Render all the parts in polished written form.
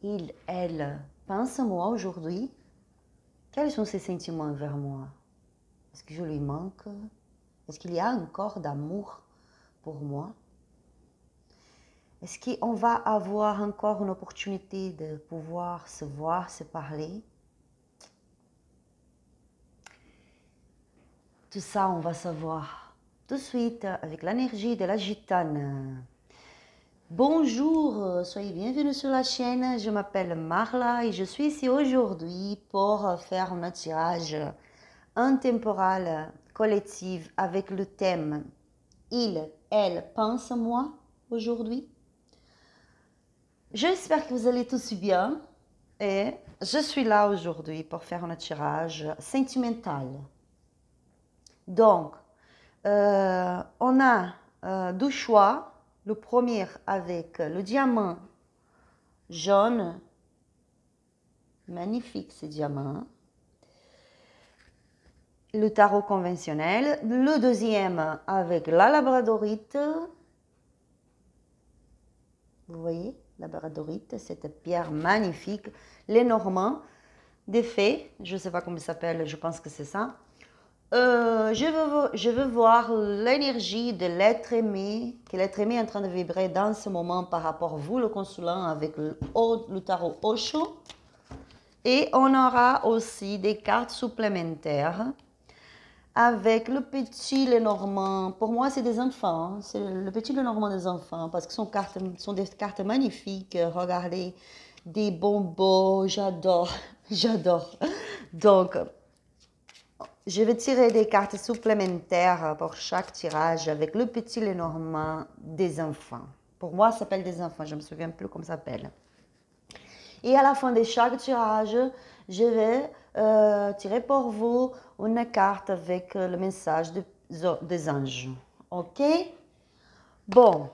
il, elle pense à moi aujourd'hui? Quels sont ses sentiments envers moi? Est-ce que je lui manque? Est-ce qu'il y a encore d'amour pour moi? Est-ce qu'on va avoir encore une opportunité de pouvoir se voir, se parler? Tout ça, on va savoir tout de suite avec l'énergie de la gitane. Bonjour, soyez bienvenus sur la chaîne. Je m'appelle Marla et je suis ici aujourd'hui pour faire un tirage intemporel collectif avec le thème Il, elle pense à moi aujourd'hui. J'espère que vous allez tous bien et je suis là aujourd'hui pour faire un tirage sentimental. Donc, on a deux choix. Le premier avec le diamant jaune, magnifique ce diamant. Le tarot conventionnel. Le deuxième avec la labradorite. Vous voyez, labradorite, cette pierre magnifique. Les Normands, des fées, je ne sais pas comment ça s'appelle, je pense que c'est ça. Je veux voir l'énergie de l'être aimé, que l'être aimé est en train de vibrer dans ce moment par rapport à vous, le consulant, avec le tarot Osho. Et on aura aussi des cartes supplémentaires avec le petit Lenormand. Pour moi, c'est des enfants. C'est le petit Lenormand des enfants parce que sont des cartes magnifiques. Regardez, des bonbons, j'adore, j'adore. Donc, je vais tirer des cartes supplémentaires pour chaque tirage avec le petit Lenormand des enfants. Pour moi, ça s'appelle des enfants, je ne me souviens plus comment ça s'appelle. Et à la fin de chaque tirage, je vais tirer pour vous une carte avec le message des anges. Ok? Bon,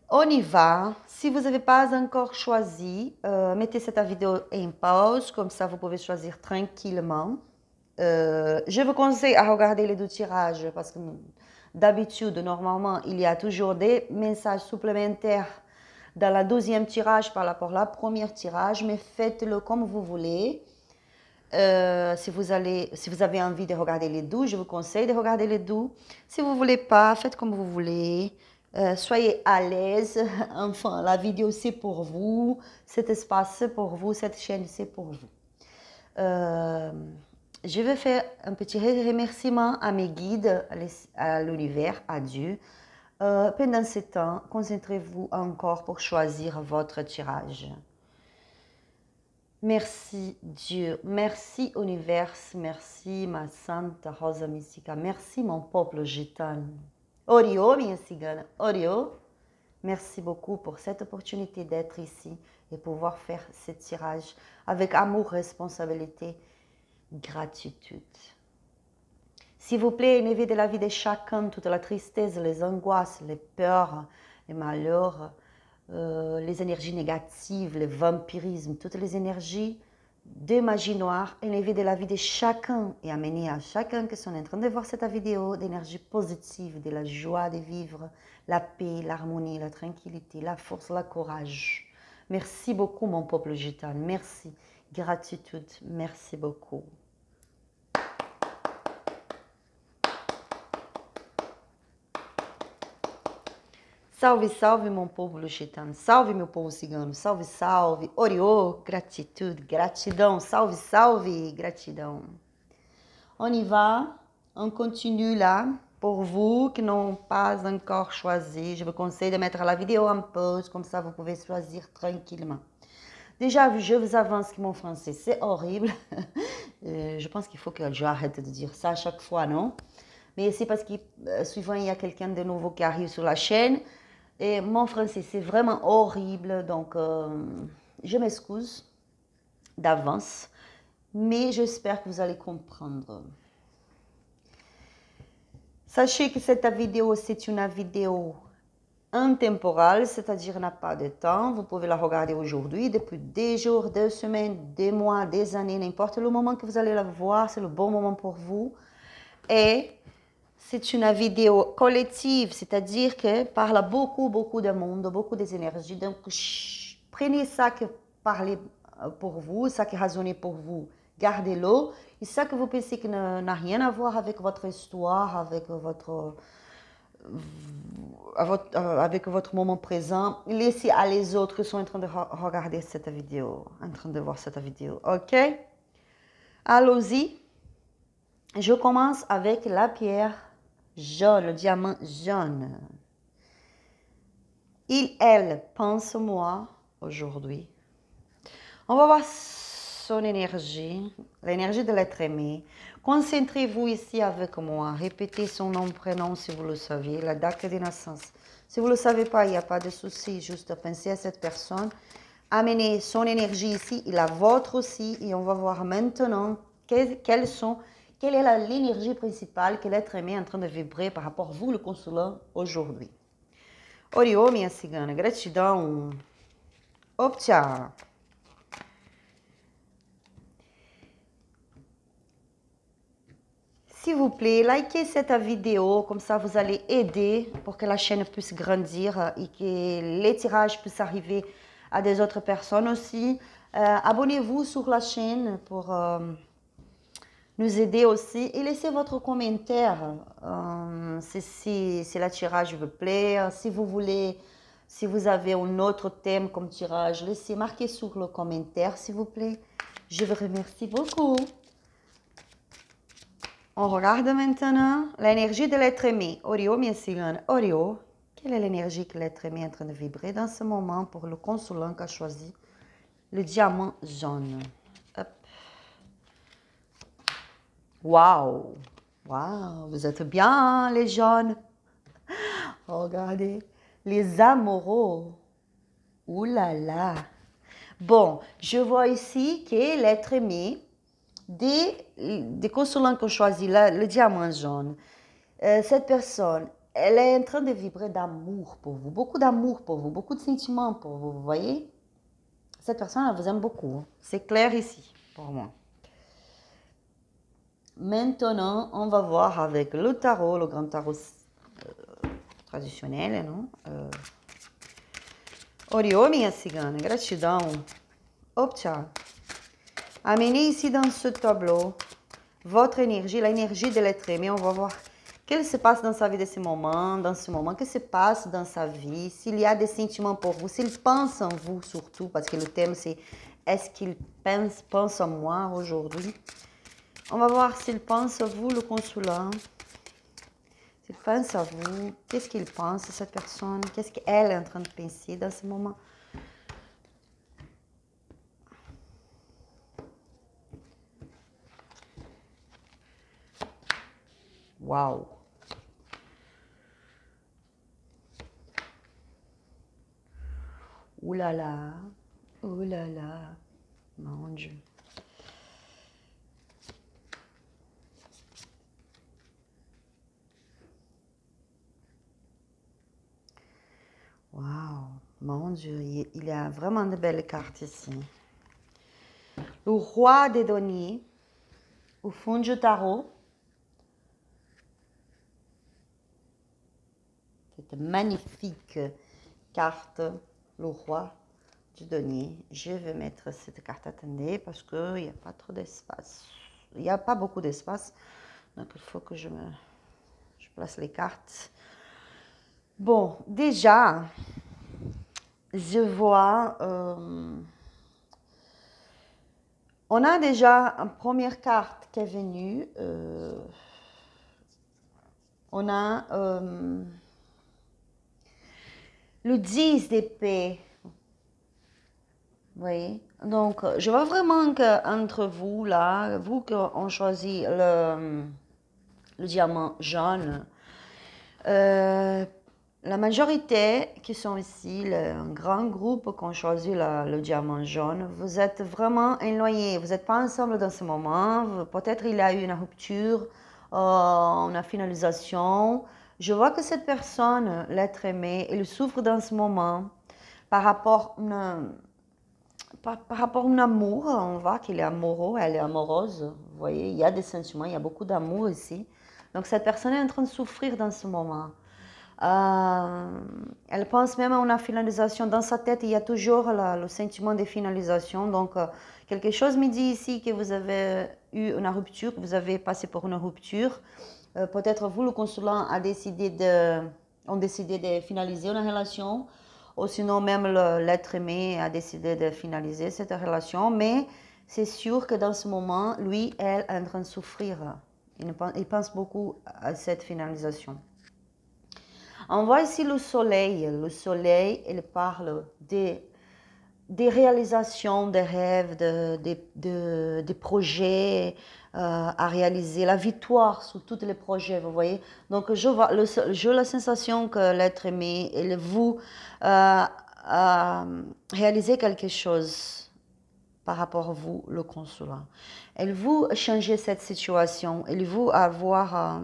on y va. Si vous n'avez pas encore choisi, mettez cette vidéo en pause, comme ça vous pouvez choisir tranquillement. Je vous conseille à regarder les deux tirages parce que d'habitude, normalement, il y a toujours des messages supplémentaires dans la deuxième tirage par rapport à la première tirage, mais faites-le comme vous voulez. Si vous avez envie de regarder les deux, je vous conseille de regarder les deux. Si vous ne voulez pas, faites comme vous voulez. Soyez à l'aise. Enfin, la vidéo, c'est pour vous. Cet espace, c'est pour vous. Cette chaîne, c'est pour vous. Je vais faire un petit remerciement à mes guides, à l'univers, à Dieu. Pendant ce temps, concentrez-vous encore pour choisir votre tirage. Merci Dieu, merci univers, merci ma Santa Rosa Mística, merci mon peuple gitano. Orio, minha cigana, Orio. Merci beaucoup pour cette opportunité d'être ici et pouvoir faire ce tirage avec amour, responsabilité, gratitude. S'il vous plaît, enlevez de la vie de chacun toute la tristesse, les angoisses, les peurs, les malheurs, les énergies négatives, le vampirisme, toutes les énergies de magie noire, enlevez de la vie de chacun et amenez à chacun qui sont en train de voir cette vidéo d'énergie positive, de la joie de vivre, la paix, l'harmonie, la tranquillité, la force, le courage. Merci beaucoup mon peuple gitano, merci, gratitude, merci beaucoup. Salve, salve, meu povo lusitano, salve, meu povo cigano, salve, salve, Oriô, gratitude, gratidão, salve, salve, gratidão. On y va, on continue là. Pour vous qui n'ont pas encore choisi, je vous conseille de mettre la vidéo en pause, comme ça vous pouvez choisir tranquillement. Déjà, je vous avance que mon français, c'est horrible. Je pense qu'il faut que j'arrête de dire ça à chaque fois, non? Mais c'est parce que souvent, il y a quelqu'un de nouveau qui arrive sur la chaîne. Et mon français, c'est vraiment horrible, donc je m'excuse d'avance, mais j'espère que vous allez comprendre. Sachez que cette vidéo, c'est une vidéo intemporelle, c'est-à-dire n'a pas de temps. Vous pouvez la regarder aujourd'hui, depuis des jours, des semaines, des mois, des années, n'importe le moment que vous allez la voir, c'est le bon moment pour vous. Et c'est une vidéo collective, c'est-à-dire que parle beaucoup de monde, beaucoup des énergies. Donc, prenez ça qui parlait pour vous, ça qui résonnait pour vous, gardez-le. Et ça que vous pensez qui n'a rien à voir avec votre histoire, avec votre moment présent, laissez à les autres qui sont en train de regarder cette vidéo, en train de voir cette vidéo, ok? Allons-y. Je commence avec la pierre jaune, le diamant jaune. Elle pense moi aujourd'hui. On va voir son énergie, l'énergie de l'être aimé. Concentrez-vous ici avec moi. Répétez son nom, prénom si vous le savez, la date de naissance. Si vous ne le savez pas, il n'y a pas de souci. Juste pensez à cette personne. Amenez son énergie ici et la vôtre aussi. Et on va voir maintenant quelle est l'énergie principale que l'être aimé est en train de vibrer par rapport à vous, le consulat, aujourd'hui. Oriô, minha cigana, gratidão. Optia. S'il vous plaît, likez cette vidéo, comme ça vous allez aider pour que la chaîne puisse grandir et que les tirages puissent arriver à des autres personnes aussi. Abonnez-vous sur la chaîne pour nous aider aussi et laissez votre commentaire si le tirage vous plaît. Si vous voulez, si vous avez un autre thème comme tirage, laissez marquer sur le commentaire s'il vous plaît. Je vous remercie beaucoup. On regarde maintenant l'énergie de l'être aimé. Oriô, minha cigana. Oriô, quelle est l'énergie que l'être aimé est en train de vibrer dans ce moment pour le consulant qui a choisi le diamant jaune? Hop. Waouh! Waouh! Vous êtes bien, les jaunes. Regardez, les amoureux. Ouh là là. Bon, je vois ici que l'être aimé des consulants qui ont choisi le diamant jaune, cette personne, elle est en train de vibrer d'amour pour vous, beaucoup d'amour pour vous, beaucoup de sentiments pour vous, vous voyez? Cette personne, elle vous aime beaucoup, c'est clair ici pour moi. Maintenant, on va voir avec le tarot, le grand tarot traditionnel, non? Oriô, minha cigana, gratidão. Optia. Amenez ici dans ce tableau votre énergie, l'énergie de l'être aimé. On va voir ce qui se passe dans sa vie dans ce moment, qu'est-ce qui se passe dans sa vie, s'il y a des sentiments pour vous, s'il pense en vous surtout, parce que le thème c'est est-ce qu'il pense en moi aujourd'hui. On va voir s'il pense à vous, le consulat, s'il pense à vous, qu'est-ce qu'il pense, cette personne, qu'est-ce qu'elle est en train de penser dans ce moment. Waouh! Ouh là là, oh là là, mon Dieu. Waouh, mon Dieu, il y a vraiment de belles cartes ici. Le roi des deniers, au fond du tarot. Cette magnifique carte, le roi du denier. Je vais mettre cette carte, attendez, parce qu'il n'y a pas trop d'espace. Il n'y a pas beaucoup d'espace, donc il faut que je place les cartes. Bon, déjà, je vois, on a déjà une première carte qui est venue. On a le 10 d'épée. Vous voyez? Donc, je vois vraiment qu'entre vous, là, vous qui ont choisi le diamant jaune, la majorité qui sont ici, un grand groupe qui ont choisi le diamant jaune, vous êtes vraiment éloignés, vous n'êtes pas ensemble dans ce moment, peut-être il y a eu une rupture, une finalisation. Je vois que cette personne, l'être aimé, il souffre dans ce moment par rapport à un amour. On voit qu'il est amoureux, elle est amoureuse, vous voyez, il y a des sentiments, il y a beaucoup d'amour ici. Donc cette personne est en train de souffrir dans ce moment. Elle pense même à une finalisation. Dans sa tête, il y a toujours le sentiment de finalisation. Donc, quelque chose me dit ici que vous avez eu une rupture, que vous avez passé pour une rupture. Peut-être vous, le consulat, ont décidé de finaliser une relation. Ou sinon, même l'être aimé a décidé de finaliser cette relation. Mais c'est sûr que dans ce moment, lui, elle est en train de souffrir. Il pense beaucoup à cette finalisation. On voit ici le soleil. Le soleil, il parle des réalisations, des rêves, des projets à réaliser, la victoire sur tous les projets, vous voyez. Donc, j'ai la sensation que l'être aimé, il vous réaliser quelque chose par rapport à vous, le consulat. Il vous changer cette situation, il vous avoir...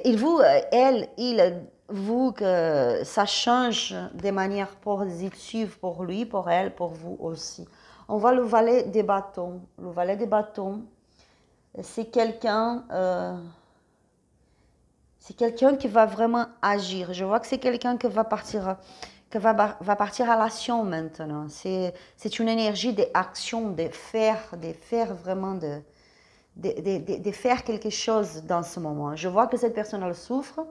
il vous, elle, il, vous, que ça change de manière positive pour lui, pour elle, pour vous aussi. On voit le valet des bâtons. Le valet des bâtons, c'est quelqu'un qui va vraiment agir. Je vois que c'est quelqu'un qui va partir à l'action maintenant. C'est une énergie d'action, de faire vraiment de faire quelque chose dans ce moment. Je vois que cette personne, elle souffre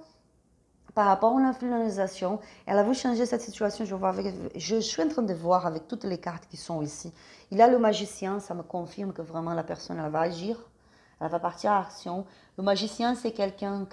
par rapport à la finalisation. Elle a voulu changer cette situation. Je suis en train de voir avec toutes les cartes qui sont ici. Il a le magicien, ça me confirme que vraiment la personne, elle va agir. Elle va partir à l'action. Le magicien, c'est quelqu'un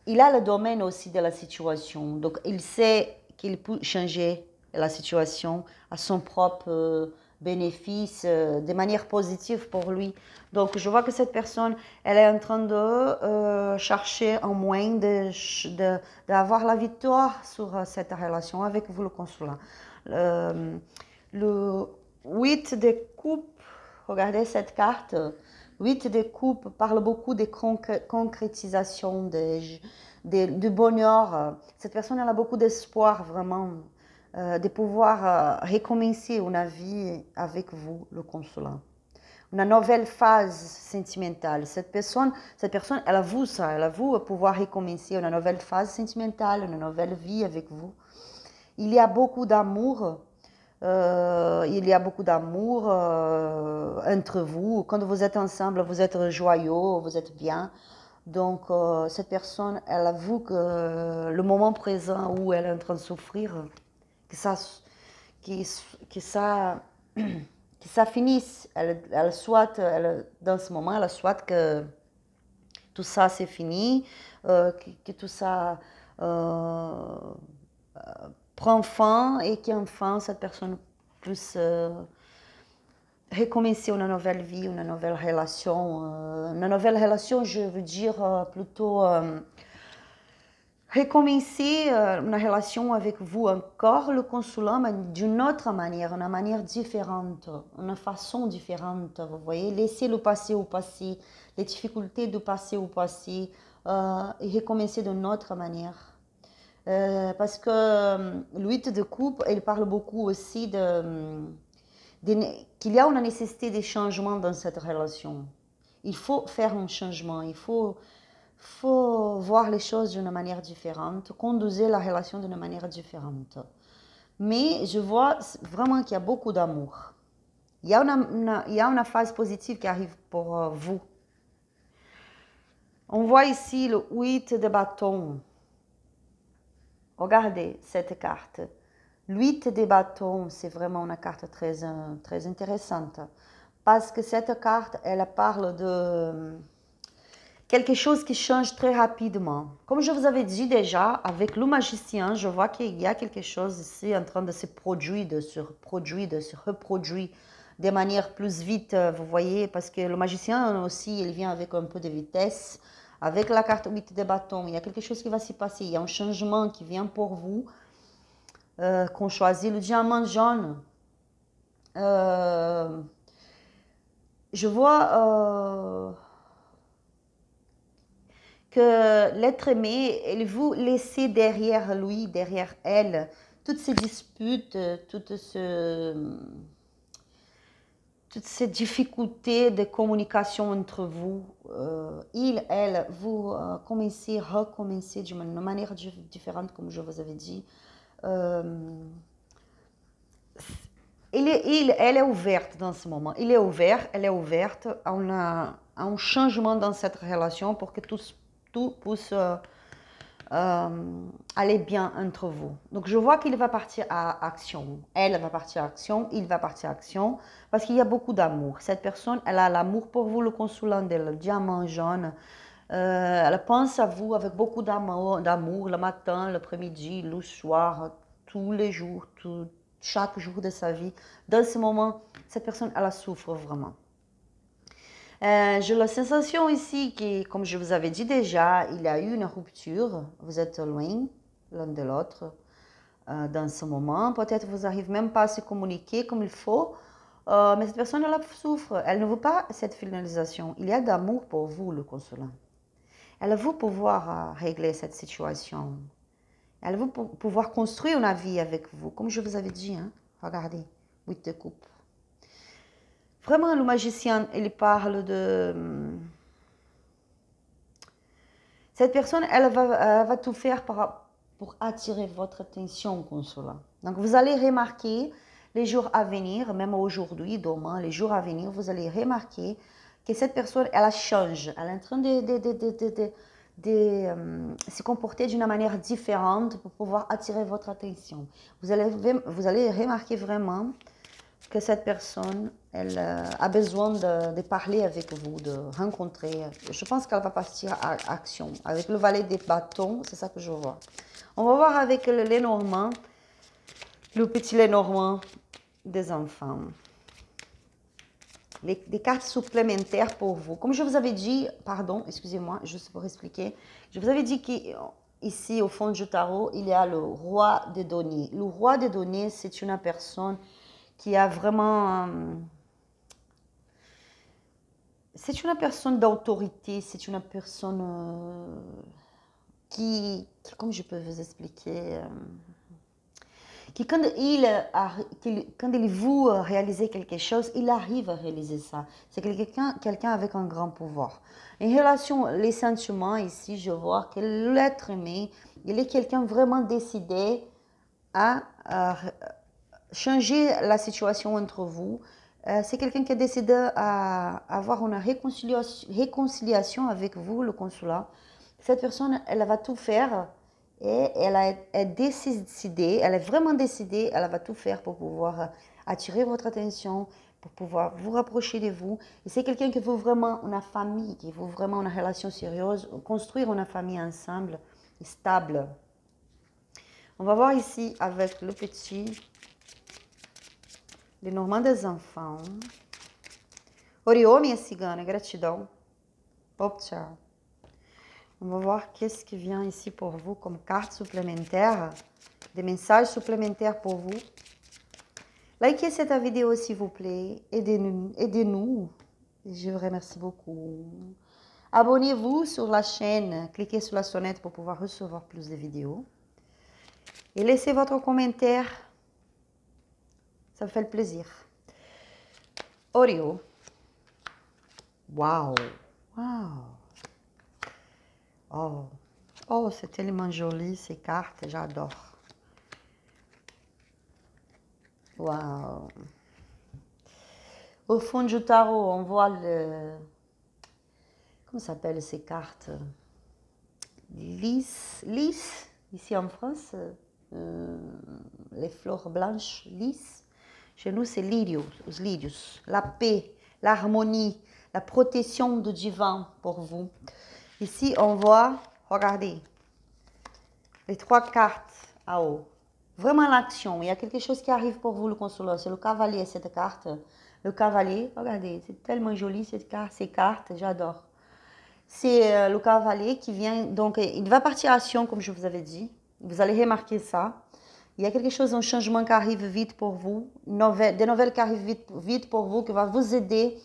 il a le domaine aussi de la situation. Donc, il sait qu'il peut changer la situation à son propre bénéfice, de manière positive pour lui. Donc, je vois que cette personne, elle est en train de chercher un moyen d'avoir la victoire sur cette relation avec vous, le consulat. Le 8 de coupe, regardez cette carte. 8 de coupe parle beaucoup de concrétisation, de bonheur. Cette personne, elle a beaucoup d'espoir, vraiment, de pouvoir recommencer une vie avec vous, le consulat. Une nouvelle phase sentimentale. Cette personne, elle a vu ça, elle a vu pouvoir recommencer une nouvelle phase sentimentale, une nouvelle vie avec vous. Il y a beaucoup d'amour. Il y a beaucoup d'amour entre vous. Quand vous êtes ensemble, vous êtes joyeux, vous êtes bien. Donc, cette personne, elle avoue que le moment présent où elle est en train de souffrir, que ça finisse. Dans ce moment, elle souhaite que tout ça c'est fini, que tout ça prend fin et qu'enfin cette personne puisse recommencer une nouvelle vie, une nouvelle relation. Une nouvelle relation, je veux dire plutôt recommencer une relation avec vous encore, le consulat, mais d'une autre manière, une manière différente, une façon différente, vous voyez, laisser le passé au passé, les difficultés du passé au passé, et recommencer d'une autre manière. Parce que le 8 de coupe, il parle beaucoup aussi qu'il y a une nécessité de changement dans cette relation. Il faut faire un changement, il faut voir les choses d'une manière différente, conduire la relation d'une manière différente. Mais je vois vraiment qu'il y a beaucoup d'amour. Il y a une phase positive qui arrive pour vous. On voit ici le 8 de bâton. Regardez cette carte. Le 8 de bâton, c'est vraiment une carte très, très intéressante. Parce que cette carte, elle parle de quelque chose qui change très rapidement. Comme je vous avais dit déjà, avec le magicien, je vois qu'il y a quelque chose ici en train de se produire, de se reproduire de manière plus vite, vous voyez, parce que le magicien aussi, il vient avec un peu de vitesse. Avec la carte 8 de bâton, il y a quelque chose qui va s'y passer, il y a un changement qui vient pour vous, qu'on choisit le diamant jaune. Je vois que l'être aimé, il vous laisser derrière lui, derrière elle, toutes ces disputes, toutes toutes ces difficultés de communication entre vous, il, elle, vous commencez, recommencez d'une manière différente, comme je vous avais dit. Elle est ouverte dans ce moment. Il est ouvert, elle est ouverte à un changement dans cette relation pour que tout puisse aller bien entre vous. Donc, je vois qu'il va partir à action. Elle va partir à action, il va partir à action, parce qu'il y a beaucoup d'amour. Cette personne, elle a l'amour pour vous, le consulant le diamant jaune. Elle pense à vous avec beaucoup d'amour, le matin, l'après-midi, le soir, tous les jours, chaque jour de sa vie. Dans ce moment, cette personne, elle souffre vraiment. J'ai la sensation ici que, comme je vous avais dit déjà, il y a eu une rupture. Vous êtes loin l'un de l'autre dans ce moment. Peut-être vous n'arrivez même pas à se communiquer comme il faut. Mais cette personne, elle souffre. Elle ne veut pas cette finalisation. Il y a d'amour pour vous, le consolant. Elle veut pouvoir régler cette situation. Elle veut pouvoir construire une vie avec vous. Comme je vous avais dit, hein? Regardez, 8 de coupe. Vraiment, le magicien, il parle de... Cette personne, elle va tout faire pour attirer votre attention, consolant. Donc, vous allez remarquer les jours à venir, même aujourd'hui, demain, les jours à venir, vous allez remarquer que cette personne, elle change. Elle est en train de se comporter d'une manière différente pour pouvoir attirer votre attention. Vous allez remarquer vraiment que cette personne, elle a besoin de parler avec vous, de rencontrer. Je pense qu'elle va partir à action. Avec le valet des bâtons, c'est ça que je vois. On va voir avec le Lenormand, le petit Lenormand des enfants. Des cartes supplémentaires pour vous. Comme je vous avais dit, pardon, excusez-moi, juste pour expliquer. Je vous avais dit qu'ici, au fond du tarot, il y a le roi des deniers. Le roi des deniers, c'est une personne qui a vraiment... c'est une personne d'autorité, c'est une personne qui, comme je peux vous expliquer, qui quand il veut réaliser quelque chose, il arrive à réaliser ça. C'est quelqu'un avec un grand pouvoir. En relation, les sentiments, ici, je vois que l'être aimé, il est quelqu'un vraiment décidé à changer la situation entre vous. C'est quelqu'un qui a décidé à avoir une réconciliation avec vous, le consulat. Cette personne, elle va tout faire et elle est décidée, elle est vraiment décidée, elle va tout faire pour pouvoir attirer votre attention, pour pouvoir vous rapprocher de vous. Et c'est quelqu'un qui veut vraiment une famille, qui veut vraiment une relation sérieuse, construire une famille ensemble, stable. On va voir ici avec le petit... Lenormand des enfants. Oriô, minha cigana, gratidão. Hop, tchau. On va voir qu'est-ce qui vient ici pour vous comme carte supplémentaire, des messages supplémentaires pour vous. Likez cette vidéo s'il vous plaît, aidez-nous. Je vous remercie beaucoup. Abonnez-vous sur la chaîne, cliquez sur la sonnette pour pouvoir recevoir plus de vidéos. Et laissez votre commentaire. Ça me fait le plaisir. Oriô. Waouh. Waouh. Oh. Oh, c'est tellement joli ces cartes. J'adore. Waouh. Au fond du tarot, on voit le... Comment s'appellent ces cartes? Lys. Ici en France, les fleurs blanches, lys. Chez nous, c'est os lírios, la paix, l'harmonie, la protection du divin pour vous. Ici, on voit, regardez, les 3 cartes en haut. Vraiment l'action. Il y a quelque chose qui arrive pour vous, le consolant. C'est le cavalier, cette carte. Le cavalier, regardez, c'est tellement joli ces cartes, j'adore. C'est le cavalier qui vient, donc il va partir à action, comme je vous avais dit. Vous allez remarquer ça. Il y a quelque chose, un changement qui arrive vite pour vous, des nouvelles qui arrivent vite pour vous, qui va vous aider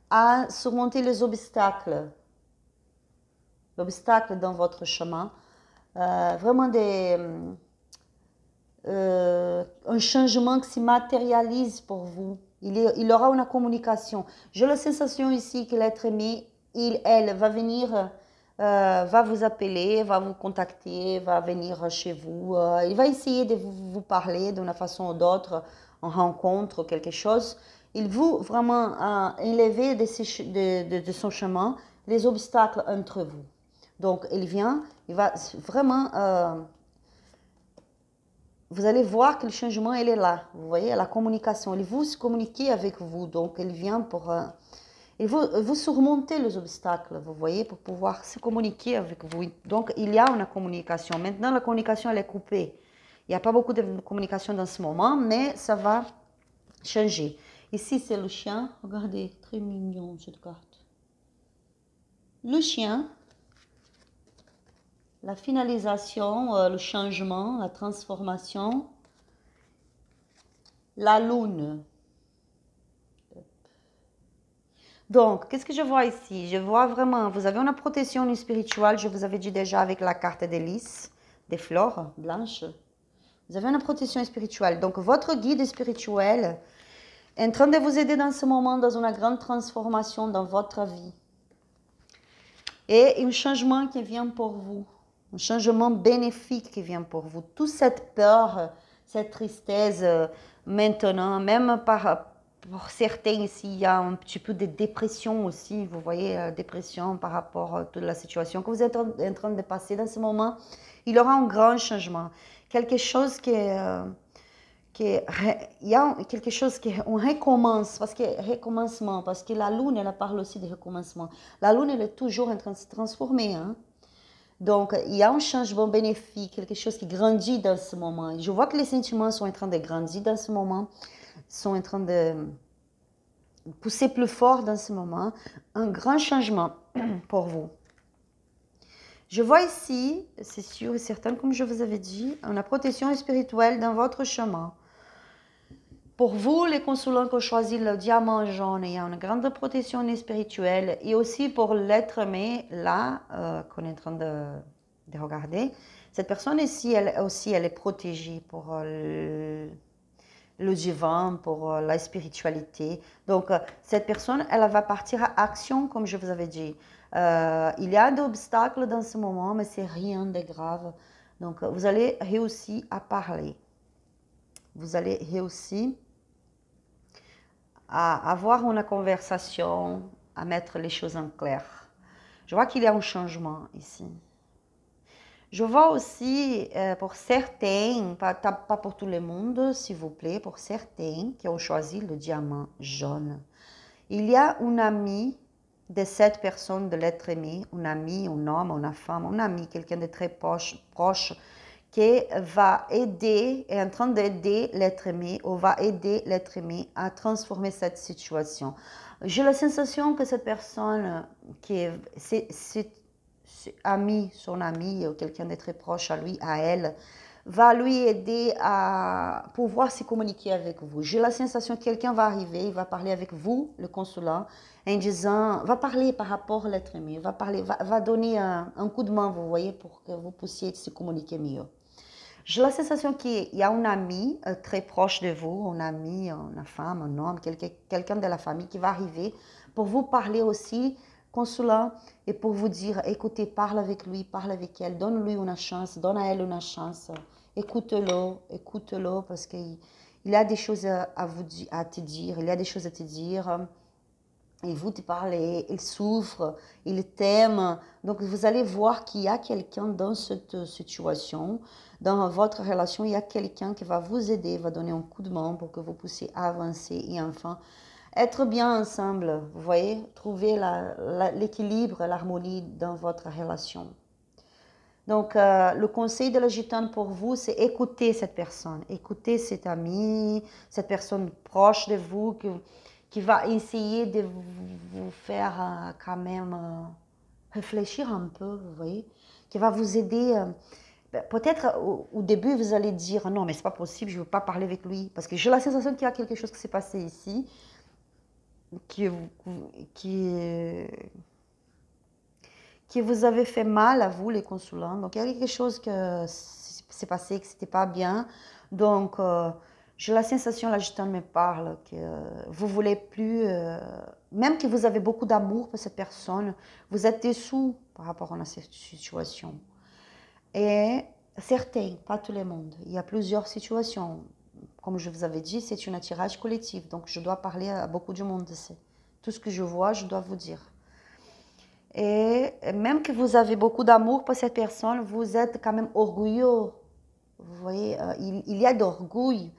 à surmonter les obstacles. L'obstacle dans votre chemin. Vraiment un changement qui se matérialise pour vous. Il aura une communication. J'ai la sensation ici que l'être aimé, elle va venir, va vous appeler, va vous contacter, va venir chez vous. Il va essayer de vous parler d'une façon ou d'autre, en rencontre, quelque chose. Il veut vraiment élever de son chemin les obstacles entre vous. Donc, il vient, il va vraiment... vous allez voir que le changement, il est là. Vous voyez, la communication. Il veut se communiquer avec vous. Donc, il vient pour... il veut vous surmonter les obstacles, vous voyez, pour pouvoir se communiquer avec vous. Donc, il y a une communication. Maintenant, la communication, elle est coupée. Il n'y a pas beaucoup de communication dans ce moment, mais ça va changer. Ici, c'est le chien. Regardez, très mignon cette carte. Le chien, la finalisation, le changement, la transformation, la lune. Donc, qu'est-ce que je vois ici? Je vois vraiment, vous avez une protection spirituelle, je vous avais dit déjà avec la carte des lys, des fleurs blanches. Vous avez une protection spirituelle. Donc, votre guide spirituel est en train de vous aider dans ce moment dans une grande transformation dans votre vie. Et un changement qui vient pour vous. Un changement bénéfique qui vient pour vous. Toute cette peur, cette tristesse, maintenant, même pour certains ici, il y a un petit peu de dépression aussi. Vous voyez, dépression par rapport à toute la situation que vous êtes en train de passer dans ce moment. Il y aura un grand changement. Quelque chose il y a quelque chose qui on recommence, parce que recommencement, parce que la lune, elle parle aussi de recommencement. La lune, elle est toujours en train de se transformer. Hein? Donc, il y a un changement bénéfique, quelque chose qui grandit dans ce moment. Je vois que les sentiments sont en train de grandir dans ce moment, sont en train de pousser plus fort dans ce moment. Un grand changement pour vous. Je vois ici, c'est sûr et certain, comme je vous avais dit, une protection spirituelle dans votre chemin. Pour vous, les consulants qui ont choisi le diamant jaune, il y a une grande protection spirituelle. Et aussi pour l'être aimé, là, qu'on est en train de regarder, cette personne ici, elle est protégée pour le divin, pour la spiritualité. Donc, cette personne, elle va partir à action, comme je vous avais dit. Il y a des obstacles dans ce moment, mais c'est rien de grave. Donc, vous allez réussir à parler. Vous allez réussir à avoir une conversation, à mettre les choses en clair. Je vois qu'il y a un changement ici. Je vois aussi, pour certains, pas pour tout le monde, s'il vous plaît, pour certains qui ont choisi le diamant jaune, il y a une amie de cette personne, de l'être aimé, un ami, un homme, une femme, un ami, quelqu'un de très proche, qui va aider, est en train d'aider l'être aimé, ou va aider l'être aimé à transformer cette situation. J'ai la sensation que cette personne, c'est ami, son ami, ou quelqu'un de très proche à lui, à elle, va lui aider à pouvoir se communiquer avec vous. J'ai la sensation que quelqu'un va arriver, il va parler avec vous, le consulat, en disant, va parler par rapport à l'être aimé, va donner un coup de main, vous voyez, pour que vous puissiez se communiquer mieux. J'ai la sensation qu'il y a un ami très proche de vous, un ami, une femme, un homme, quelqu'un de la famille qui va arriver pour vous parler aussi, consulat, et pour vous dire, écoutez, parle avec lui, parle avec elle, donne-lui une chance, donne à elle une chance, écoute-le, parce qu'il a des choses à te dire, il y a des choses à te dire. Il veut te parler, il souffre, il t'aime. Donc, vous allez voir qu'il y a quelqu'un dans cette situation, dans votre relation, il y a quelqu'un qui va vous aider, va donner un coup de main pour que vous puissiez avancer et enfin être bien ensemble. Vous voyez, trouver l'équilibre, l'harmonie dans votre relation. Donc, le conseil de la gitane pour vous, c'est écouter cette personne, écouter cet ami, cette personne proche de vous qui va essayer de vous faire quand même réfléchir un peu, vous voyez, qui va vous aider. Peut-être au début, vous allez dire, non, mais c'est pas possible, je ne veux pas parler avec lui, parce que j'ai la sensation qu'il y a quelque chose qui s'est passé ici, qui vous avait fait mal à vous, les consulants. Donc, il y a quelque chose qui s'est passé, que ce n'était pas bien. Donc, J'ai la sensation, l'agitant me parle, que vous voulez plus, même que vous avez beaucoup d'amour pour cette personne, vous êtes déçu par rapport à cette situation. Et certains, pas tout le monde, il y a plusieurs situations. Comme je vous avais dit, c'est un attirage collectif, donc je dois parler à beaucoup de monde. Tout ce que je vois, je dois vous dire. Et même que vous avez beaucoup d'amour pour cette personne, vous êtes quand même orgueilleux. Vous voyez, il y a d'orgueil.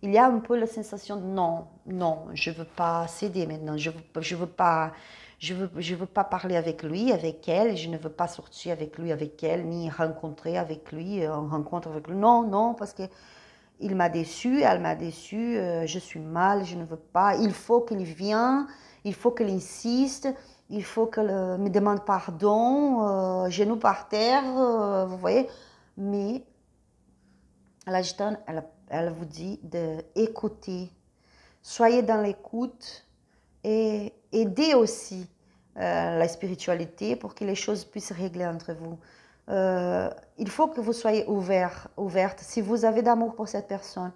Il y a un peu la sensation de non, non, je ne veux pas céder maintenant. Je veux pas parler avec lui, avec elle. Je ne veux pas sortir avec lui, avec elle, ni rencontrer avec lui, en rencontre avec lui. Non, non, parce que il m'a déçu, elle m'a déçu, je suis mal, je ne veux pas. Il faut qu'il vienne, il faut qu'il insiste, il faut qu'il me demande pardon, genoux par terre, vous voyez. Mais la gitane, elle vous dit d'écouter. Soyez dans l'écoute et aidez aussi la spiritualité pour que les choses puissent se régler entre vous. Il faut que vous soyez ouverte. Si vous avez d'amour pour cette personne,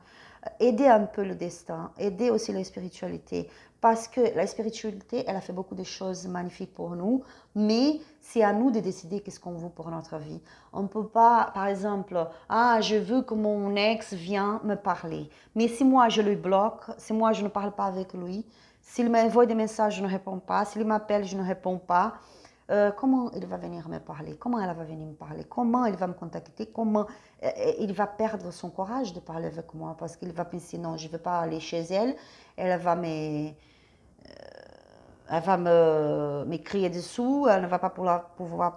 aidez un peu le destin, aidez aussi la spiritualité. Parce que la spiritualité, elle a fait beaucoup de choses magnifiques pour nous, mais c'est à nous de décider qu'est-ce qu'on veut pour notre vie. On ne peut pas, par exemple, ah, je veux que mon ex vienne me parler. Mais si moi je le bloque, si moi je ne parle pas avec lui, s'il m'envoie des messages, je ne réponds pas. S'il m'appelle, je ne réponds pas. Comment il va venir me parler? Comment elle va venir me parler? Comment il va me contacter? Comment il va perdre son courage de parler avec moi? Parce qu'il va penser, non, je ne veux pas aller chez elle. Elle va me crier dessous. Elle ne va pas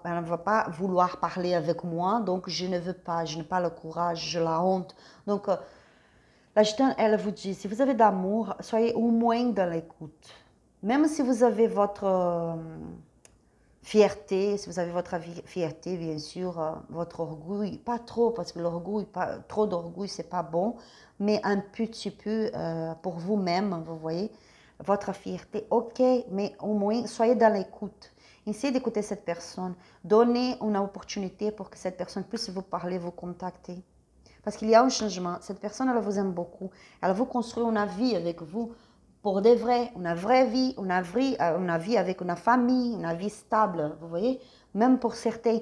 elle ne va pas vouloir parler avec moi. Donc, je ne veux pas. Je n'ai pas le courage. J'ai la honte. Donc, la gitane, elle vous dit, si vous avez d'amour, soyez au moins dans l'écoute. Même si vous avez votre fierté, si vous avez votre fierté, bien sûr, votre orgueil, pas trop, parce que l'orgueil, trop d'orgueil, c'est pas bon, mais un petit peu pour vous-même, vous voyez, votre fierté, ok, mais au moins, soyez dans l'écoute. Essayez d'écouter cette personne. Donnez une opportunité pour que cette personne puisse vous parler, vous contacter. Parce qu'il y a un changement. Cette personne, elle vous aime beaucoup. Elle veut construire une vie avec vous pour de vrai, une vraie vie, une vie avec une famille, une vie stable, vous voyez. Même pour certains,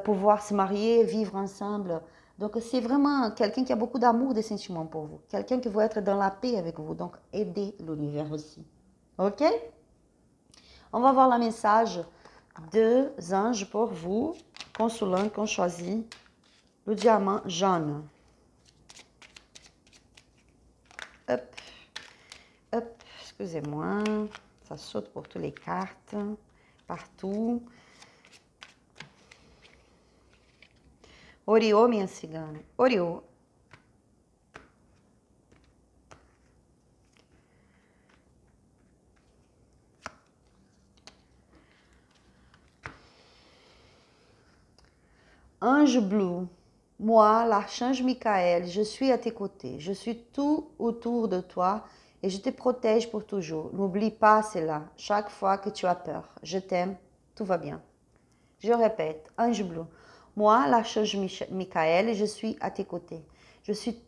pouvoir se marier, vivre ensemble. Donc, c'est vraiment quelqu'un qui a beaucoup d'amour, des sentiments pour vous. Quelqu'un qui veut être dans la paix avec vous. Donc, aidez l'univers aussi. OK? On va voir le message des anges pour vous, consulants qu'on choisit le diamant jaune. Hop, hop, excusez-moi, ça saute pour toutes les cartes, partout. Oriô, minha cigana, Oriô. Ange bleu, moi, l'archange Michael, je suis à tes côtés. Je suis tout autour de toi et je te protège pour toujours. N'oublie pas cela chaque fois que tu as peur. Je t'aime, tout va bien. Je répète, ange bleu, moi, l'archange Michael, je suis à tes côtés. Je suis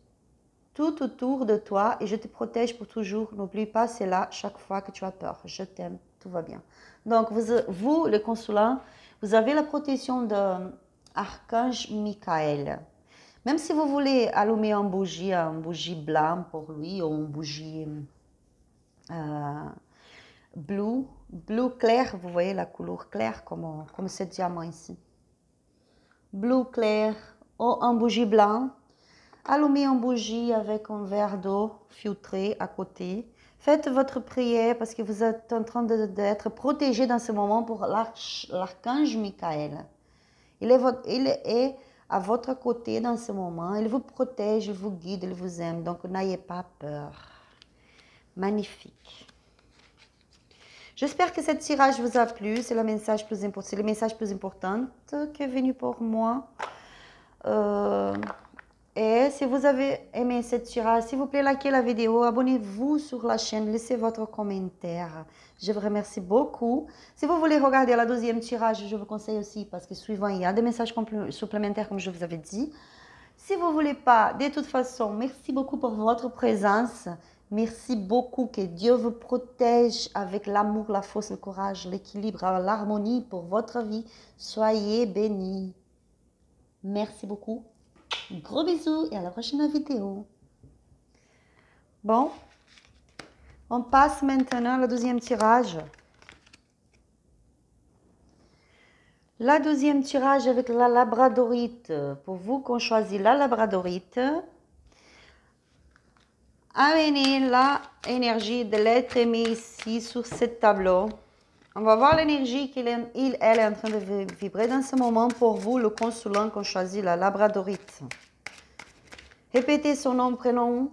tout autour de toi et je te protège pour toujours. N'oublie pas cela chaque fois que tu as peur. Je t'aime, tout va bien. Donc, vous, le consulat, vous avez la protection de Archange Michael. Même si vous voulez allumer une bougie blanche pour lui ou une bougie bleu clair, vous voyez la couleur claire comme ce diamant ici. Bleu clair ou une bougie blanche. Allumez une bougie avec un verre d'eau filtré à côté. Faites votre prière parce que vous êtes en train d'être protégé dans ce moment pour l'archange Michael. Il est à votre côté dans ce moment. Il vous protège, il vous guide, il vous aime. Donc, n'ayez pas peur. Magnifique. J'espère que ce tirage vous a plu. C'est le message plus important qui est venu pour moi. Et si vous avez aimé ce tirage, s'il vous plaît, likez la vidéo, abonnez-vous sur la chaîne, laissez votre commentaire. Je vous remercie beaucoup. Si vous voulez regarder la deuxième tirage, je vous conseille aussi parce que suivant, il y a des messages supplémentaires comme je vous avais dit. Si vous ne voulez pas, de toute façon, merci beaucoup pour votre présence. Merci beaucoup, que Dieu vous protège avec l'amour, la force, le courage, l'équilibre, l'harmonie pour votre vie. Soyez bénis. Merci beaucoup. Gros bisous et à la prochaine vidéo. Bon, on passe maintenant au deuxième tirage. La deuxième tirage avec la labradorite. Pour vous qu'on choisit la labradorite, amenez l'énergie de l'être aimé ici sur ce tableau. On va voir l'énergie qu'elle est en train de vibrer dans ce moment pour vous, le consulant qu'on choisit, la labradorite. Répétez son nom, prénom,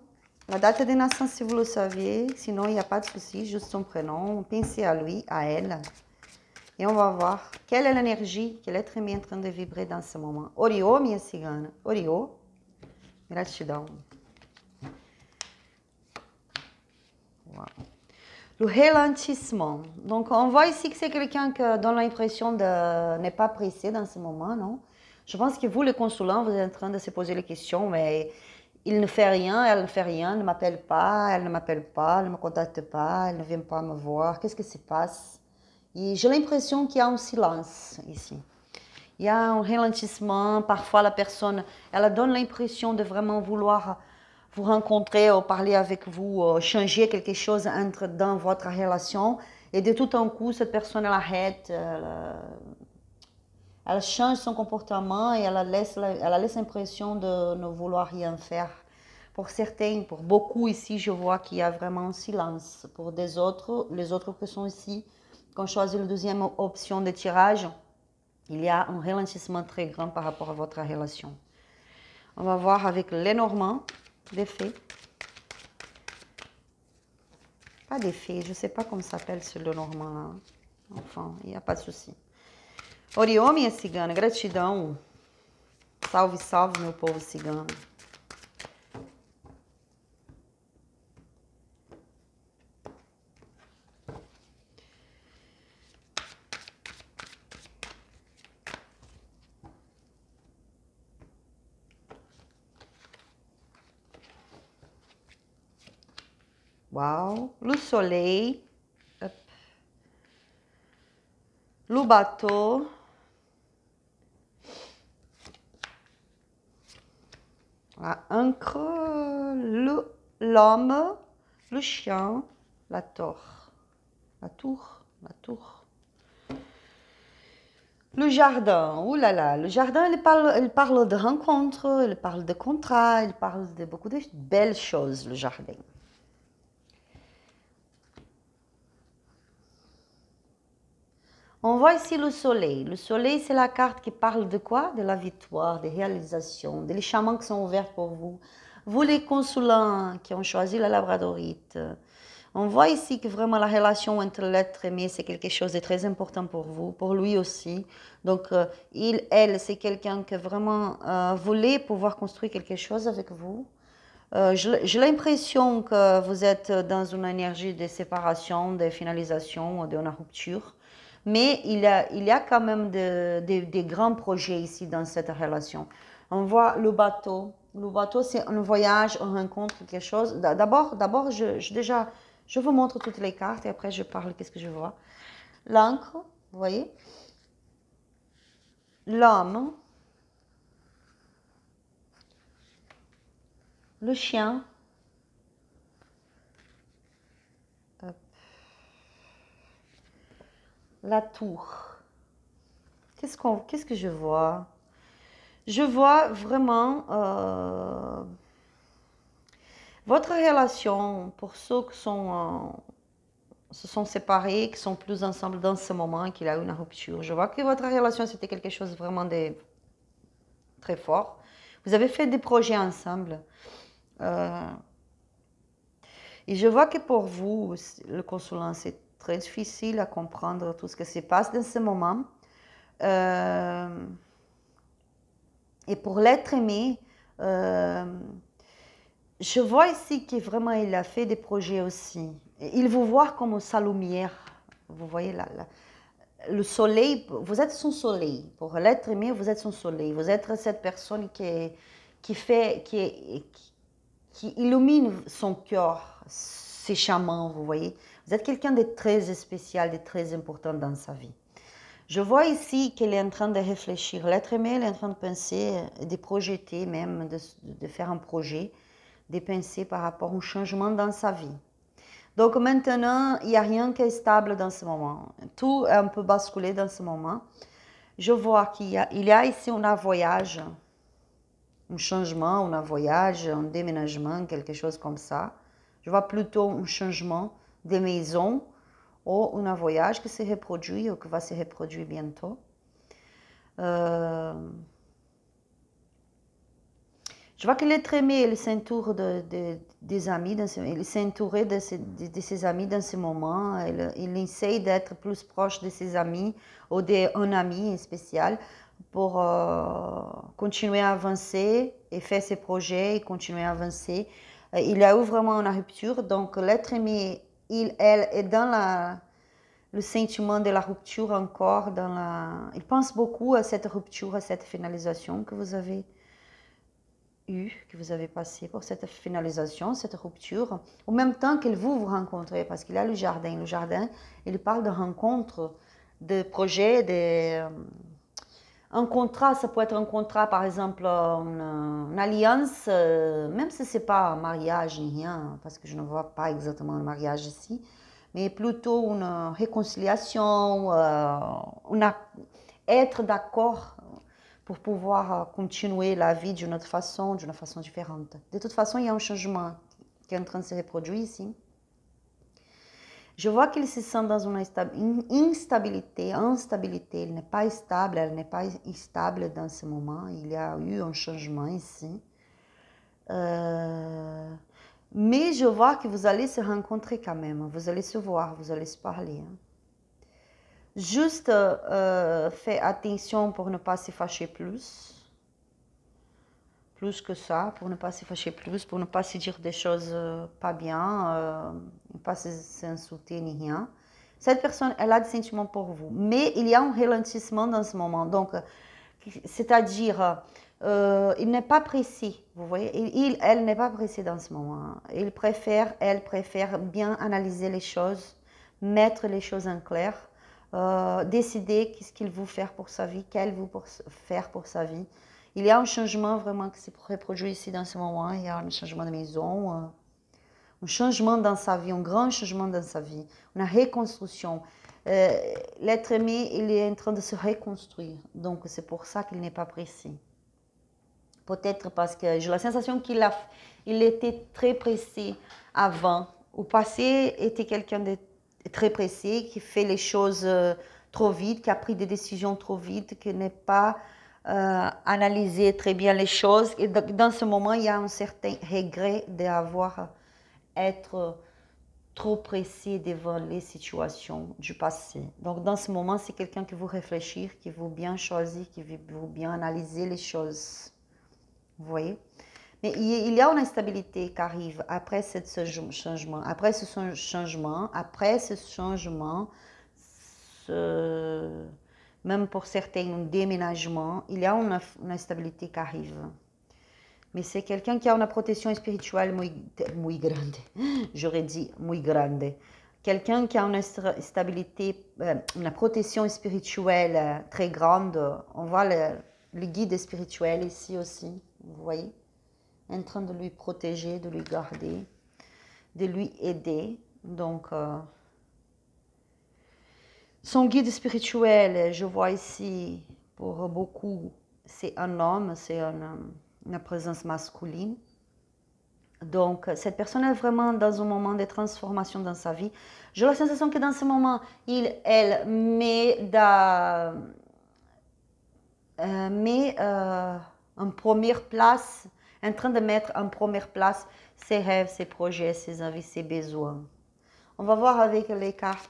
la date de naissance si vous le saviez, sinon il n'y a pas de souci, juste son prénom, pensez à lui, à elle. Et on va voir quelle est l'énergie que l'être aimé est en train de vibrer dans ce moment. Orio, minha cigana. Orio. Gratidão. Wow. Le ralentissement. Donc, on voit ici que c'est quelqu'un qui donne l'impression de ne pas pressé dans ce moment, non? Je pense que vous, le consulant, vous êtes en train de se poser les questions, mais il ne fait rien, elle ne fait rien, ne m'appelle pas, elle ne m'appelle pas, elle ne me contacte pas, elle ne vient pas me voir. Qu'est-ce qui se passe? Et j'ai l'impression qu'il y a un silence ici. Il y a un ralentissement. Parfois, la personne, elle donne l'impression de vraiment vouloir vous rencontrer ou parler avec vous, changer quelque chose dans votre relation. Et de tout un coup, cette personne, elle arrête, elle change son comportement et elle laisse l'impression de ne vouloir rien faire. Pour certains, pour beaucoup ici, je vois qu'il y a vraiment un silence. Pour les autres qui sont ici, quand je choisis la deuxième option de tirage, il y a un ralentissement très grand par rapport à votre relation. On va voir avec Lenormand, d'effet. Pas d'effet, je ne sais pas comment s'appelle ce Lenormand-là. Enfin, il n'y a pas de souci. Oriô, minha cigana, gratidão. Salve, salve, meu povo cigano. Uau, le soleil, le bateau, la encre, l'homme, le chien, la tour, le jardin. Ouh là là, le jardin, il parle de rencontres, il parle de contrats, il parle de beaucoup de belles choses, le jardin. On voit ici le soleil. Le soleil, c'est la carte qui parle de quoi? De la victoire, des réalisations, des chemins qui sont ouverts pour vous. Vous, les consulants qui ont choisi la labradorite, on voit ici que vraiment la relation entre l'être aimé, c'est quelque chose de très important pour vous, pour lui aussi. Donc, elle, c'est quelqu'un qui vraiment voulait pouvoir construire quelque chose avec vous. J'ai l'impression que vous êtes dans une énergie de séparation, de finalisation, d'une rupture. Mais il y a quand même des grands projets ici dans cette relation. On voit le bateau. Le bateau, c'est un voyage, une rencontre, quelque chose. D'abord, je vous montre toutes les cartes et après je parle qu'est-ce que je vois. L'encre, vous voyez. L'homme. Le chien. La tour. Qu'est-ce que je vois? Je vois vraiment votre relation pour ceux qui se sont séparés, qui sont plus ensemble dans ce moment, qu'il y a eu une rupture. Je vois que votre relation, c'était quelque chose vraiment de très fort. Vous avez fait des projets ensemble. Et je vois que pour vous, le consulant, c'est très difficile à comprendre tout ce qui se passe dans ce moment. Et pour l'être aimé, je vois ici que vraiment il a fait des projets aussi. Il vous voit comme sa lumière. Vous voyez là, le soleil, vous êtes son soleil. Pour l'être aimé, vous êtes son soleil. Vous êtes cette personne qui qui illumine son cœur, ses chamans, vous voyez. Vous êtes quelqu'un de très spécial, de très important dans sa vie. Je vois ici qu'elle est en train de réfléchir. L'être aimé, elle est en train de penser, de projeter même, de faire un projet, de penser par rapport au changement dans sa vie. Donc maintenant, il n'y a rien qui est stable dans ce moment. Tout est un peu basculé dans ce moment. Je vois qu'il y a ici un voyage, un changement, un voyage, un déménagement, quelque chose comme ça. Je vois plutôt un changement de maison ou un voyage qui se reproduit ou qui va se reproduire bientôt. Je vois que l'être aimé, il s'entoure des amis, il s'est entouré de ses amis dans ce moment. Il essaie d'être plus proche de ses amis ou d'un ami spécial pour continuer à avancer et faire ses projets et continuer à avancer. Il y a eu vraiment une rupture, donc l'être aimé, elle est dans le sentiment de la rupture encore. Il pense beaucoup à cette rupture, à cette finalisation que vous avez que vous avez passé pour cette finalisation, cette rupture, au même temps que vous rencontrez, parce qu'il y a le jardin. Le jardin, il parle de rencontres, de projets, un contrat. Ça peut être un contrat, par exemple, une alliance, même si ce n'est pas un mariage ni rien, parce que je ne vois pas exactement un mariage ici, mais plutôt une réconciliation, être d'accord pour pouvoir continuer la vie d'une façon différente. De toute façon, il y a un changement qui est en train de se reproduire ici. Je vois qu'il se sent dans une instabilité, il n'est pas stable, elle n'est pas stable dans ce moment. Il y a eu un changement ici. Mais je vois que vous allez se rencontrer quand même, vous allez se voir, vous allez se parler. Juste faites attention pour ne pas se fâcher plus que ça, pour ne pas se fâcher plus, pour ne pas se dire des choses pas bien, ne pas s'insulter ni rien. Cette personne, elle a des sentiments pour vous, mais il y a un ralentissement dans ce moment. Donc, c'est-à-dire, il n'est pas pressé, vous voyez, elle n'est pas pressée dans ce moment. Elle préfère bien analyser les choses, mettre les choses en clair, décider qu'est-ce qu'il veut faire pour sa vie, qu'elle veut faire pour sa vie. Il y a un changement vraiment qui se reproduit ici dans ce moment. Il y a un changement de maison, un changement dans sa vie, un grand changement dans sa vie, une reconstruction. L'être aimé, il est en train de se reconstruire. Donc, c'est pour ça qu'il n'est pas pressé. Peut-être parce que j'ai la sensation qu'il était très pressé avant. Au passé, était quelqu'un de très pressé, qui fait les choses trop vite, qui a pris des décisions trop vite, qui n'est pas analysé très bien les choses. Et dans ce moment, il y a un certain regret d'avoir être trop pressé devant les situations du passé. Donc, dans ce moment, c'est quelqu'un qui veut réfléchir, qui veut bien choisir, qui veut bien analyser les choses. Vous voyez? Mais il y a une instabilité qui arrive après ce changement. Même pour certains, un déménagement, il y a une instabilité qui arrive. Mais c'est quelqu'un qui a une protection spirituelle muy grande. J'aurais dit muy grande. Quelqu'un qui a une stabilité, une protection spirituelle très grande. On voit le guide spirituel ici aussi, vous voyez, en train de lui protéger, de lui garder, de lui aider. Donc, son guide spirituel, je vois ici, pour beaucoup, c'est un homme, c'est une présence masculine. Donc, cette personne est vraiment dans un moment de transformation dans sa vie. J'ai la sensation que dans ce moment, elle met en première place, en train de mettre en première place ses rêves, ses projets, ses envies, ses besoins. On va voir avec les cartes,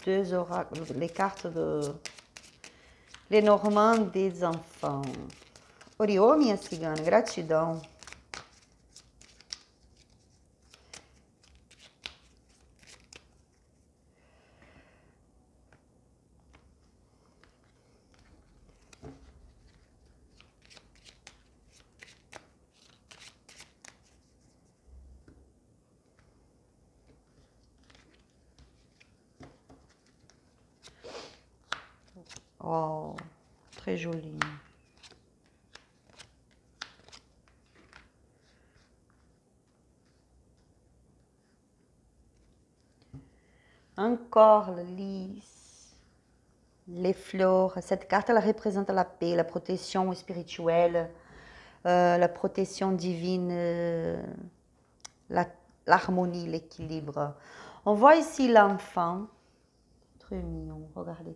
les cartes de Lenormand des enfants. Oriô, minha cigana, gratidão. très joli. Encore le lys, les fleurs. Cette carte, elle représente la paix, la protection spirituelle, la protection divine, l'harmonie, l'équilibre. On voit ici l'enfant. Très mignon, regardez.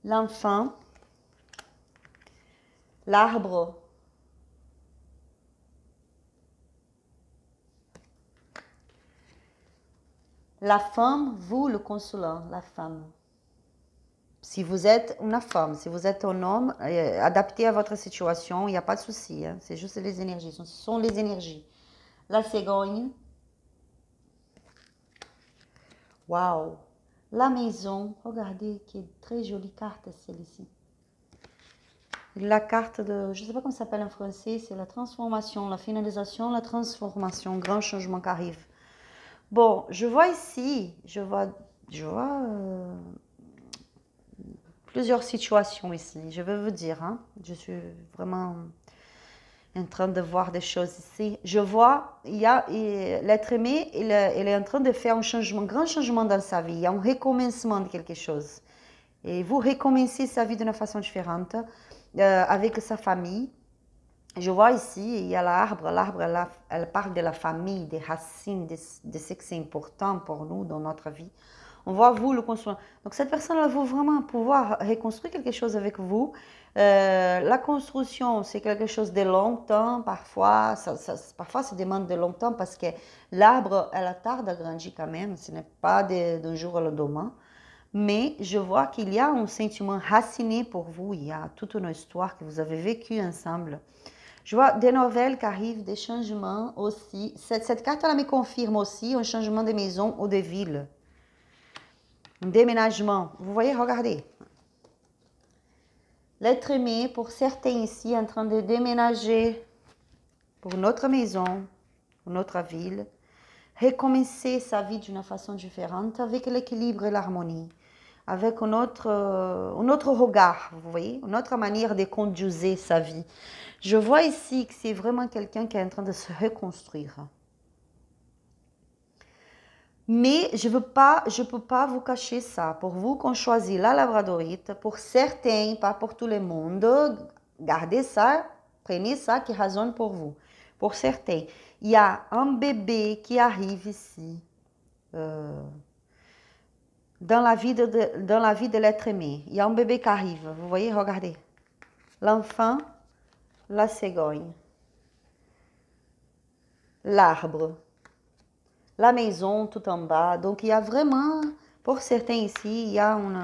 L'enfant, l'arbre, la femme, vous le consolant, la femme. Si vous êtes une femme, si vous êtes un homme, adapté à votre situation, il n'y a pas de souci. Hein, c'est juste les énergies, ce sont les énergies. La cigogne. Waouh! La maison, regardez, quelle très jolie carte celle-ci. La carte de, je ne sais pas comment ça s'appelle en français, c'est la transformation, la finalisation, la transformation, grand changement qui arrive. Bon, je vois ici, je vois plusieurs situations ici, je vais vous dire, hein, je suis vraiment en train de voir des choses ici. Je vois, il y a l'être aimé, il est en train de faire un changement, un grand changement dans sa vie. Il y a un recommencement de quelque chose. Et vous recommencez sa vie d'une façon différente, avec sa famille. Je vois ici, il y a l'arbre. L'arbre, elle parle de la famille, des racines, de ce que c'est important pour nous dans notre vie. On voit vous le construire. Donc cette personne, elle veut vraiment pouvoir reconstruire quelque chose avec vous. La construction, c'est quelque chose de longtemps. Parfois, ça demande de longtemps parce que l'arbre, elle tarde à grandir quand même. Ce n'est pas d'un jour au lendemain. Mais je vois qu'il y a un sentiment raciné pour vous. Il y a toute une histoire que vous avez vécue ensemble. Je vois des nouvelles qui arrivent, des changements aussi. Cette carte, elle me confirme aussi un changement de maison ou de ville. Un déménagement. Vous voyez, regardez. L'être aimé, pour certains ici, en train de déménager pour notre maison, pour notre ville, recommencer sa vie d'une façon différente avec l'équilibre et l'harmonie, avec un autre regard, vous voyez, une autre manière de conduire sa vie. Je vois ici que c'est vraiment quelqu'un qui est en train de se reconstruire. Mais je ne peux pas vous cacher ça. Pour vous qu'on choisit la labradorite, pour certains, pas pour tout le monde, gardez ça, prenez ça qui résonne pour vous. Pour certains, il y a un bébé qui arrive ici, dans la vie de l'être aimé. Il y a un bébé qui arrive, vous voyez, regardez. L'enfant, la cigogne, l'arbre, la maison tout en bas. Donc, il y a vraiment, pour certains ici, il y a une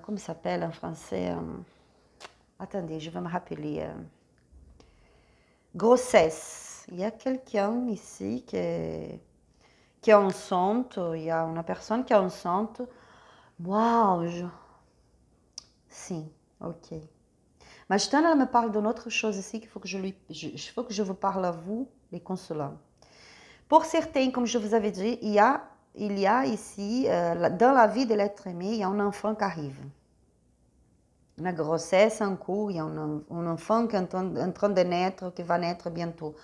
comment ça s'appelle en français? Attendez, je vais me rappeler. Grossesse. Il y a quelqu'un ici qui est enceinte. Il y a une personne qui est enceinte. Waouh! Sim, ok. Mas Tana, ela me parle d'une autre chose ici qu'il faut que je vous parle à vous, les consolants. Pour certains, comme je vous avais dit, il y a ici, dans la vie de l'être aimé, il y a un enfant qui arrive. Une grossesse en cours, il y a un enfant qui est en train de naître, qui va naître bientôt.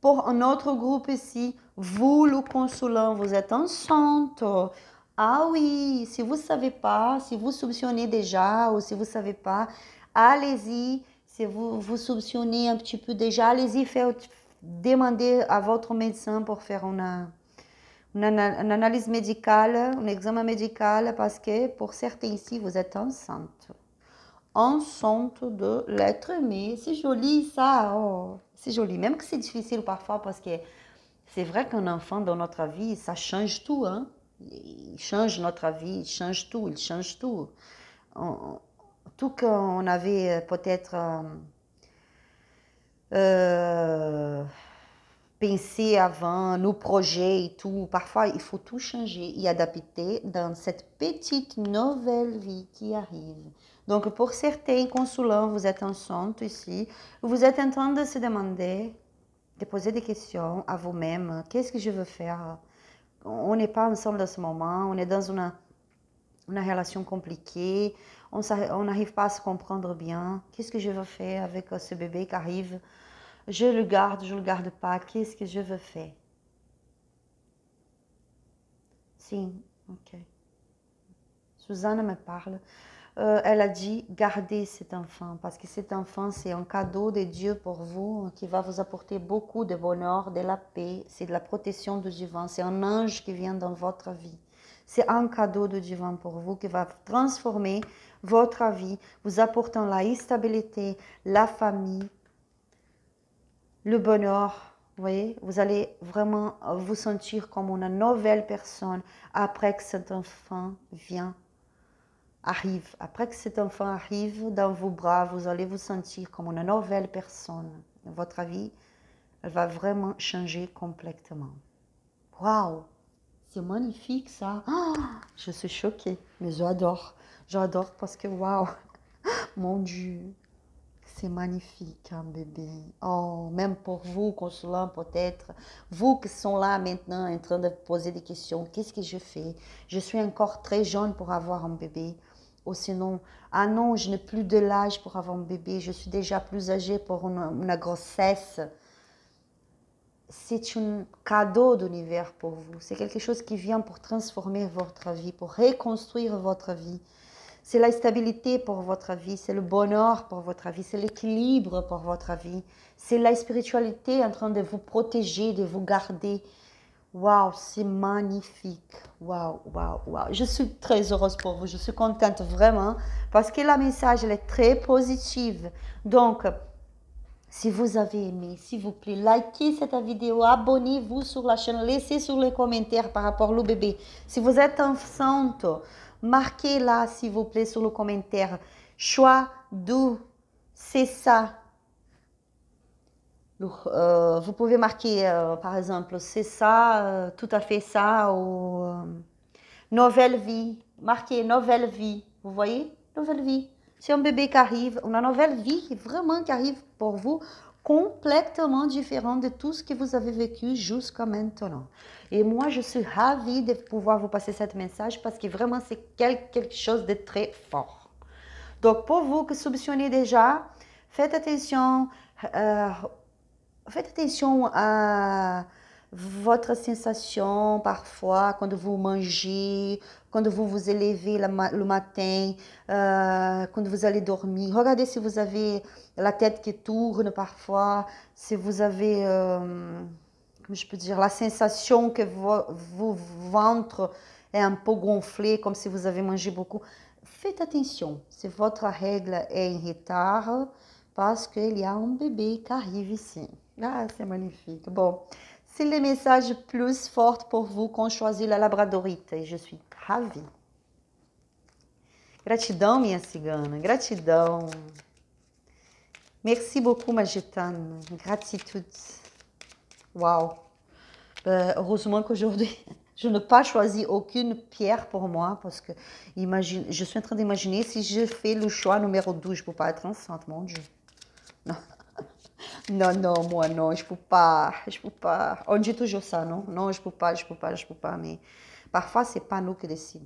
Pour un autre groupe ici, vous, le consolant, vous êtes enceinte. Ah oui, si vous ne savez pas, si vous soupçonnez déjà ou si vous ne savez pas, allez-y. Si vous soupçonnez un petit peu déjà, allez-y, demandez à votre médecin pour faire une analyse médicale, un examen médical, parce que pour certains ici, vous êtes enceinte. Enceinte de l'être aimé. C'est joli ça, oh. C'est joli, même que c'est difficile parfois parce que c'est vrai qu'un enfant dans notre vie, ça change tout. Hein? Il change notre vie, il change tout, il change tout. Tout qu'on avait peut-être pensé avant, nos projets et tout, parfois il faut tout changer et adapter dans cette petite nouvelle vie qui arrive. Donc pour certains consulants, vous êtes enceinte ici, vous êtes en train de se demander, de poser des questions à vous-même, qu'est-ce que je veux faire? On n'est pas ensemble à ce moment, on est dans une relation compliquée, on n'arrive pas à se comprendre bien. Qu'est-ce que je veux faire avec ce bébé qui arrive? Je le garde pas, qu'est-ce que je veux faire? Sim, ok. Susanna me parle. Elle a dit, gardez cet enfant, parce que cet enfant, c'est un cadeau de Dieu pour vous, qui va vous apporter beaucoup de bonheur, de la paix, c'est de la protection du divin, c'est un ange qui vient dans votre vie. C'est un cadeau du divin pour vous qui va transformer votre vie, vous apportant la stabilité, la famille, le bonheur. Vous voyez, vous allez vraiment vous sentir comme une nouvelle personne après que cet enfant arrive. Après que cet enfant arrive dans vos bras, vous allez vous sentir comme une nouvelle personne. Votre vie, elle va vraiment changer complètement. Waouh, c'est magnifique ça. Oh, je suis choquée, mais j'adore. J'adore parce que waouh, mon Dieu, c'est magnifique un bébé. Oh, même pour vous, consulant peut-être, vous qui sont là maintenant en train de poser des questions, qu'est-ce que je fais? Je suis encore très jeune pour avoir un bébé. Ou sinon, ah non, je n'ai plus de l'âge pour avoir un bébé, je suis déjà plus âgée pour une grossesse. C'est un cadeau d'univers pour vous. C'est quelque chose qui vient pour transformer votre vie, pour reconstruire votre vie. C'est la stabilité pour votre vie, c'est le bonheur pour votre vie, c'est l'équilibre pour votre vie. C'est la spiritualité en train de vous protéger, de vous garder. Waouh, c'est magnifique. Waouh, waouh, waouh. Je suis très heureuse pour vous. Je suis contente vraiment parce que la message elle est très positive. Donc, si vous avez aimé, s'il vous plaît, likez cette vidéo, abonnez-vous sur la chaîne, laissez sur les commentaires par rapport au bébé. Si vous êtes enceinte, marquez là, s'il vous plaît, sur le commentaire. Choix doux, c'est ça. Vous pouvez marquer, par exemple, c'est ça, tout à fait ça, ou nouvelle vie. Marquez nouvelle vie. Vous voyez? Nouvelle vie. C'est un bébé qui arrive, une nouvelle vie qui vraiment qui arrive pour vous, complètement différent de tout ce que vous avez vécu jusqu'à maintenant. Et moi, je suis ravie de pouvoir vous passer ce message parce que vraiment, c'est quelque chose de très fort. Donc, pour vous qui soupçonnez déjà, faites attention à votre sensation parfois quand vous mangez, quand vous vous élevez le matin, quand vous allez dormir. Regardez si vous avez la tête qui tourne parfois, si vous avez, comment je peux dire, la sensation que votre ventre est un peu gonflé, comme si vous avez mangé beaucoup. Faites attention, si votre règle est en retard, parce qu'il y a un bébé qui arrive ici. Ah, c'est magnifique. Bon, c'est le message plus fort pour vous qu'on choisit la labradorite. Et je suis ravie. Gratidão, minha cigana. Gratidão. Merci beaucoup, ma gitane. Gratitude. Waouh. Heureusement qu'aujourd'hui, je n'ai pas choisi aucune pierre pour moi parce que je suis en train d'imaginer si je fais le choix numéro 12, je ne peux pas être enceinte, mon Dieu. Non. Non, non, moi non, je peux pas, On dit toujours ça, non? Non, je peux pas, mais parfois c'est pas nous qui décidons.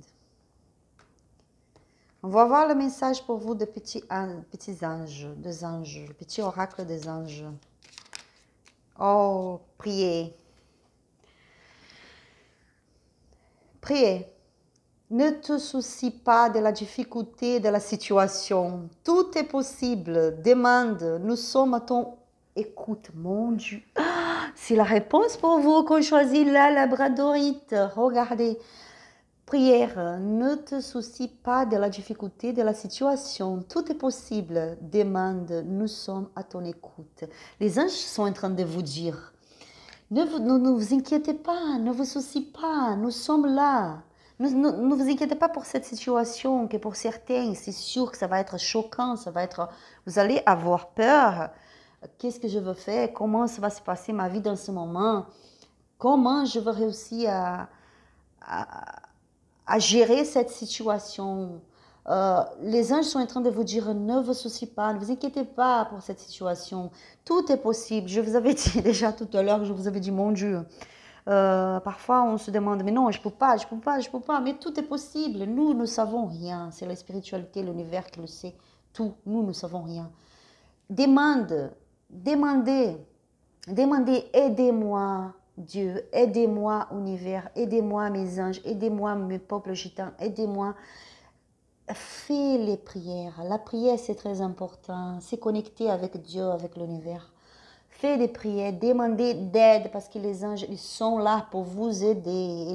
On va voir le message pour vous de petits anges, des anges, le petit oracle des anges. Oh, priez. Priez. Ne te soucie pas de la difficulté de la situation. Tout est possible. Demande. Nous sommes à ton écoute. Mon Dieu. Ah, c'est la réponse pour vous qu'on choisit la labradorite. Regardez. Prière. Ne te soucie pas de la difficulté de la situation. Tout est possible. Demande. Nous sommes à ton écoute. Les anges sont en train de vous dire. Ne vous inquiétez pas. Ne vous souciez pas. Nous sommes là. Ne vous inquiétez pas pour cette situation, que pour certains, c'est sûr que ça va être choquant, vous allez avoir peur. Qu'est-ce que je veux faire? Comment ça va se passer ma vie dans ce moment? Comment je vais réussir à gérer cette situation? Les anges sont en train de vous dire, ne vous souciez pas, ne vous inquiétez pas pour cette situation. Tout est possible. Je vous avais dit déjà tout à l'heure, je vous avais dit, mon Dieu, Parfois, on se demande, mais non, je peux pas, je peux pas, je peux pas. Mais tout est possible. Nous ne savons rien. C'est la spiritualité, l'univers qui le sait. Tout. Nous ne savons rien. Demandez, aidez-moi, Dieu, aidez-moi, univers, aidez-moi, mes anges, aidez-moi, mes peuples gitans, aidez-moi. Fais les prières. La prière, c'est très important. C'est connecter avec Dieu, avec l'univers. Fais des prières, demandez d'aide parce que les anges, ils sont là pour vous aider.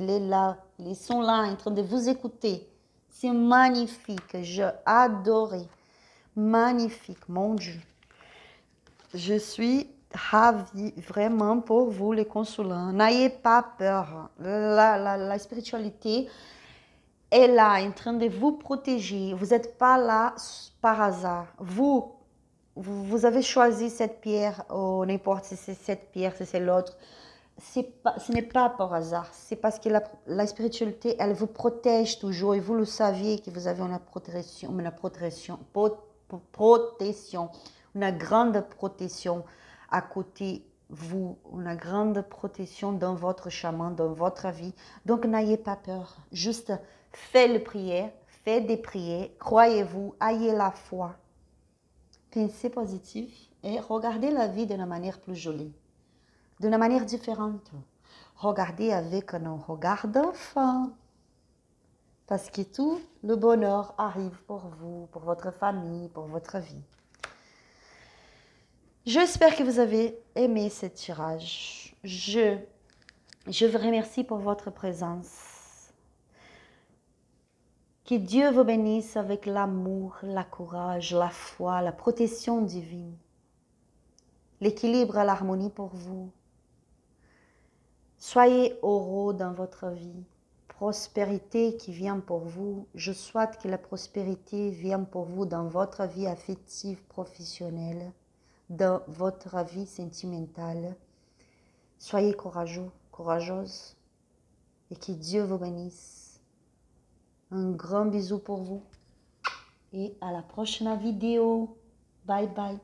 Ils sont là en train de vous écouter. C'est magnifique. J'ai adoré. Magnifique, mon Dieu. Je suis ravie vraiment pour vous, les consulants. N'ayez pas peur. La spiritualité est là, en train de vous protéger. Vous n'êtes pas là par hasard. Vous avez choisi cette pierre, ou n'importe si c'est cette pierre, si c'est l'autre. Ce n'est pas par hasard. C'est parce que la spiritualité, elle vous protège toujours. Et vous le saviez que vous avez une grande protection à côté vous, une grande protection dans votre chemin, dans votre vie. Donc, n'ayez pas peur. Juste faites les prières, faites des prières, croyez-vous, ayez la foi. Pensez positif et regardez la vie d'une manière plus jolie, d'une manière différente. Regardez avec un regard d'enfant. Parce que tout le bonheur arrive pour vous, pour votre famille, pour votre vie. J'espère que vous avez aimé ce tirage. Je vous remercie pour votre présence. Que Dieu vous bénisse avec l'amour, la courage, la foi, la protection divine, l'équilibre et l'harmonie pour vous. Soyez heureux dans votre vie. Prospérité qui vient pour vous. Je souhaite que la prospérité vienne pour vous dans votre vie affective, professionnelle, dans votre vie sentimentale. Soyez courageux, courageuse et que Dieu vous bénisse. Un grand bisou pour vous et à la prochaine vidéo. Bye bye.